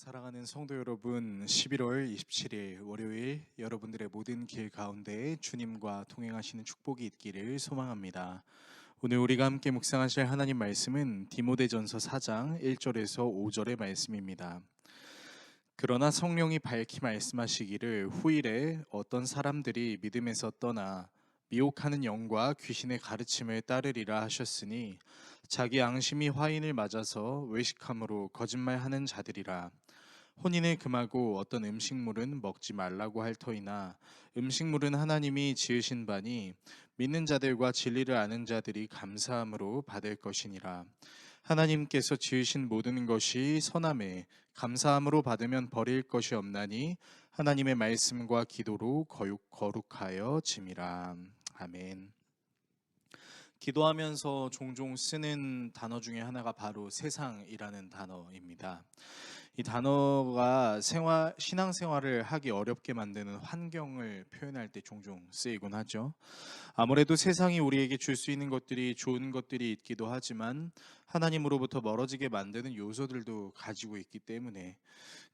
사랑하는 성도 여러분, 11월 27일 월요일 여러분들의 모든 길 가운데 주님과 동행하시는 축복이 있기를 소망합니다. 오늘 우리가 함께 묵상하실 하나님 말씀은 디모데전서 4장 1절에서 5절의 말씀입니다. 그러나 성령이 밝히 말씀하시기를 후일에 어떤 사람들이 믿음에서 떠나 미혹하는 영과 귀신의 가르침을 따르리라 하셨으니 자기 앙심이 화인을 맞아서 외식함으로 거짓말하는 자들이라. 혼인을 금하고 어떤 음식물은 먹지 말라고 할 터이나 음식물은 하나님이 지으신 바니 믿는 자들과 진리를 아는 자들이 감사함으로 받을 것이니라. 하나님께서 지으신 모든 것이 선함에 감사함으로 받으면 버릴 것이 없나니 하나님의 말씀과 기도로 거룩하여 짐이라. 아멘. 기도하면서 종종 쓰는 단어 중에 하나가 바로 세상이라는 단어입니다. 이 단어가 신앙생활을 하기 어렵게 만드는 환경을 표현할 때 종종 쓰이곤 하죠. 아무래도 세상이 우리에게 줄 수 있는 것들이 좋은 것들이 있기도 하지만 하나님으로부터 멀어지게 만드는 요소들도 가지고 있기 때문에,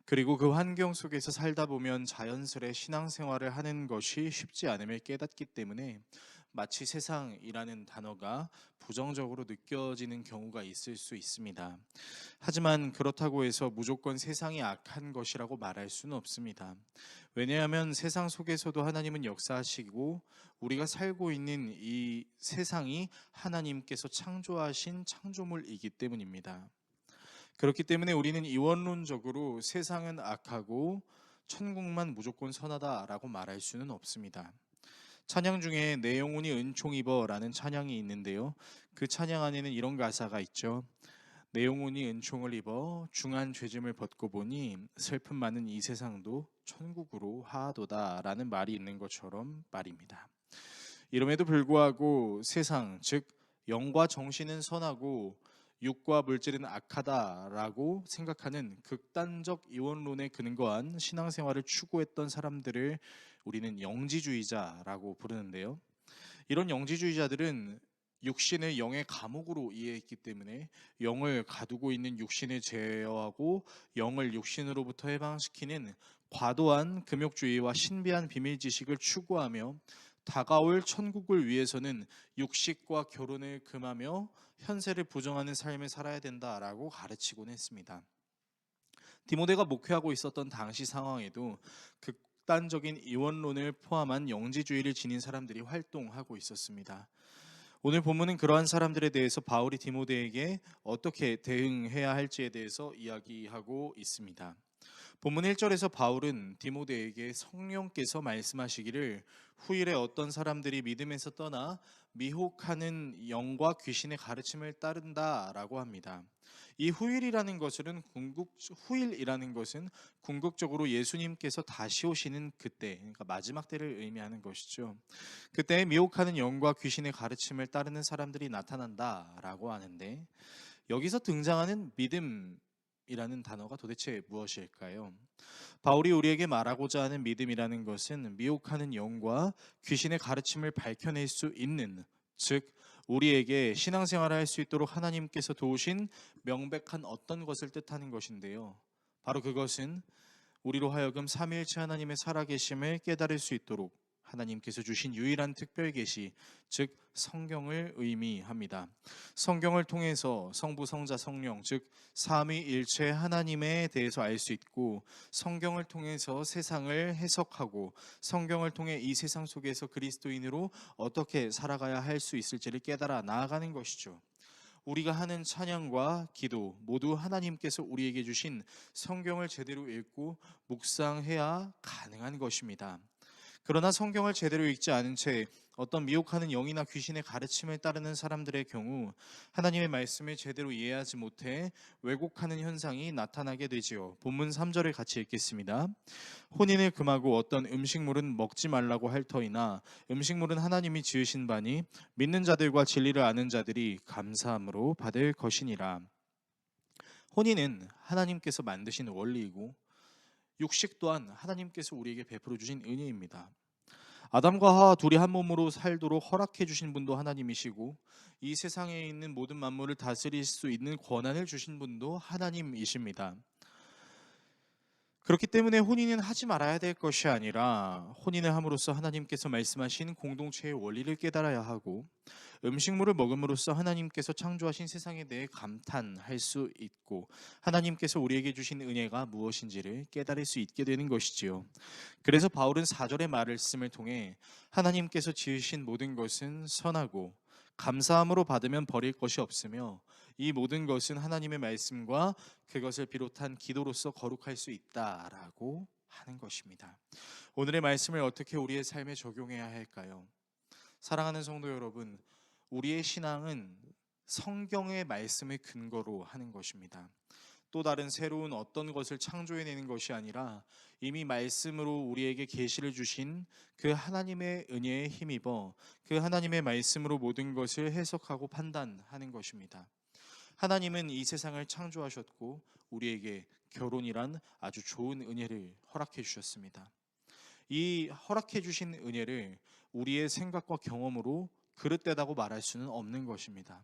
그리고 그 환경 속에서 살다 보면 자연스레 신앙생활을 하는 것이 쉽지 않음을 깨닫기 때문에 마치 세상이라는 단어가 부정적으로 느껴지는 경우가 있을 수 있습니다. 하지만 그렇다고 해서 무조건 세상이 악한 것이라고 말할 수는 없습니다. 왜냐하면 세상 속에서도 하나님은 역사하시고 우리가 살고 있는 이 세상이 하나님께서 창조하신 창조물이기 때문입니다. 그렇기 때문에 우리는 이원론적으로 세상은 악하고 천국만 무조건 선하다라고 말할 수는 없습니다. 찬양 중에 내 영혼이 은총 입어라는 찬양이 있는데요. 그 찬양 안에는 이런 가사가 있죠. 내 영혼이 은총을 입어 중한 죄짐을 벗고 보니 슬픔 많은 이 세상도 천국으로 하도다라는 말이 있는 것처럼 말입니다. 이름에도 불구하고 세상, 즉 영과 정신은 선하고 육과 물질은 악하다라고 생각하는 극단적 이원론에 근거한 신앙생활을 추구했던 사람들을 우리는 영지주의자라고 부르는데요. 이런 영지주의자들은 육신을 영의 감옥으로 이해했기 때문에 영을 가두고 있는 육신을 제어하고 영을 육신으로부터 해방시키는 과도한 금욕주의와 신비한 비밀 지식을 추구하며 다가올 천국을 위해서는 육식과 결혼을 금하며 현세를 부정하는 삶을 살아야 된다라고 가르치곤 했습니다. 디모데가 목회하고 있었던 당시 상황에도 극단적인 이원론을 포함한 영지주의를 지닌 사람들이 활동하고 있었습니다. 오늘 본문은 그러한 사람들에 대해서 바울이 디모데에게 어떻게 대응해야 할지에 대해서 이야기하고 있습니다. 본문 1절에서 바울은 디모데에게 성령께서 말씀하시기를 후일에 어떤 사람들이 믿음에서 떠나 미혹하는 영과 귀신의 가르침을 따른다라고 합니다. 이 후일이라는 것은 궁극적으로 예수님께서 다시 오시는 그때, 그러니까 마지막 때를 의미하는 것이죠. 그때 미혹하는 영과 귀신의 가르침을 따르는 사람들이 나타난다라고 하는데, 여기서 등장하는 믿음이라는 단어가 도대체 무엇일까요? 바울이 우리에게 말하고자 하는 믿음이라는 것은 미혹하는 영과 귀신의 가르침을 밝혀낼 수 있는, 즉 우리에게 신앙생활을 할 수 있도록 하나님께서 도우신 명백한 어떤 것을 뜻하는 것인데요. 바로 그것은 우리로 하여금 삼위일체 하나님의 살아계심을 깨달을 수 있도록 하나님께서 주신 유일한 특별 계시, 즉 성경을 의미합니다. 성경을 통해서 성부, 성자, 성령, 즉 삼위일체 하나님에 대해서 알 수 있고, 성경을 통해서 세상을 해석하고 성경을 통해 이 세상 속에서 그리스도인으로 어떻게 살아가야 할 수 있을지를 깨달아 나아가는 것이죠. 우리가 하는 찬양과 기도 모두 하나님께서 우리에게 주신 성경을 제대로 읽고 묵상해야 가능한 것입니다. 그러나 성경을 제대로 읽지 않은 채 어떤 미혹하는 영이나 귀신의 가르침을 따르는 사람들의 경우 하나님의 말씀을 제대로 이해하지 못해 왜곡하는 현상이 나타나게 되지요. 본문 3절을 같이 읽겠습니다. 혼인을 금하고 어떤 음식물은 먹지 말라고 할 터이나 음식물은 하나님이 지으신 바니 믿는 자들과 진리를 아는 자들이 감사함으로 받을 것이니라. 혼인은 하나님께서 만드신 원리이고 육식 또한 하나님께서 우리에게 베풀어 주신 은혜입니다. 아담과 하와 둘이 한 몸으로 살도록 허락해 주신 분도 하나님이시고, 이 세상에 있는 모든 만물을 다스릴 수 있는 권한을 주신 분도 하나님이십니다. 그렇기 때문에 혼인은 하지 말아야 될 것이 아니라 혼인을 함으로써 하나님께서 말씀하신 공동체의 원리를 깨달아야 하고 음식물을 먹음으로써 하나님께서 창조하신 세상에 대해 감탄할 수 있고 하나님께서 우리에게 주신 은혜가 무엇인지를 깨달을 수 있게 되는 것이지요. 그래서 바울은 4절의 말씀을 통해 하나님께서 지으신 모든 것은 선하고 감사함으로 받으면 버릴 것이 없으며 이 모든 것은 하나님의 말씀과 그것을 비롯한 기도로서 거룩할 수 있다라고 하는 것입니다. 오늘의 말씀을 어떻게 우리의 삶에 적용해야 할까요? 사랑하는 성도 여러분, 우리의 신앙은 성경의 말씀을 근거로 하는 것입니다. 또 다른 새로운 어떤 것을 창조해내는 것이 아니라 이미 말씀으로 우리에게 계시를 주신 그 하나님의 은혜에 힘입어 그 하나님의 말씀으로 모든 것을 해석하고 판단하는 것입니다. 하나님은 이 세상을 창조하셨고 우리에게 결혼이란 아주 좋은 은혜를 허락해 주셨습니다. 이 허락해 주신 은혜를 우리의 생각과 경험으로 그릇되다고 말할 수는 없는 것입니다.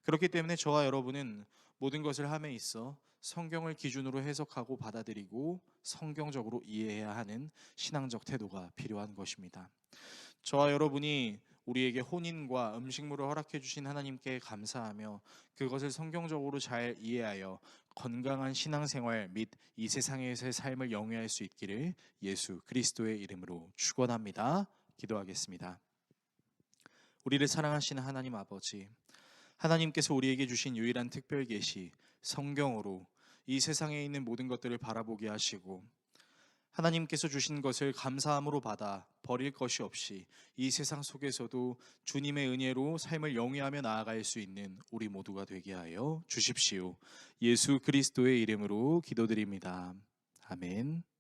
그렇기 때문에 저와 여러분은 모든 것을 함에 있어 성경을 기준으로 해석하고 받아들이고 성경적으로 이해해야 하는 신앙적 태도가 필요한 것입니다. 저와 여러분이 우리에게 혼인과 음식물을 허락해 주신 하나님께 감사하며 그것을 성경적으로 잘 이해하여 건강한 신앙생활 및 이 세상에서의 삶을 영위할 수 있기를 예수 그리스도의 이름으로 축원합니다. 기도하겠습니다. 우리를 사랑하시는 하나님 아버지, 하나님께서 우리에게 주신 유일한 특별 계시 성경으로 이 세상에 있는 모든 것들을 바라보게 하시고 하나님께서 주신 것을 감사함으로 받아 버릴 것이 없이 이 세상 속에서도 주님의 은혜로 삶을 영위하며 나아갈 수 있는 우리 모두가 되게 하여 주십시오. 예수 그리스도의 이름으로 기도드립니다. 아멘.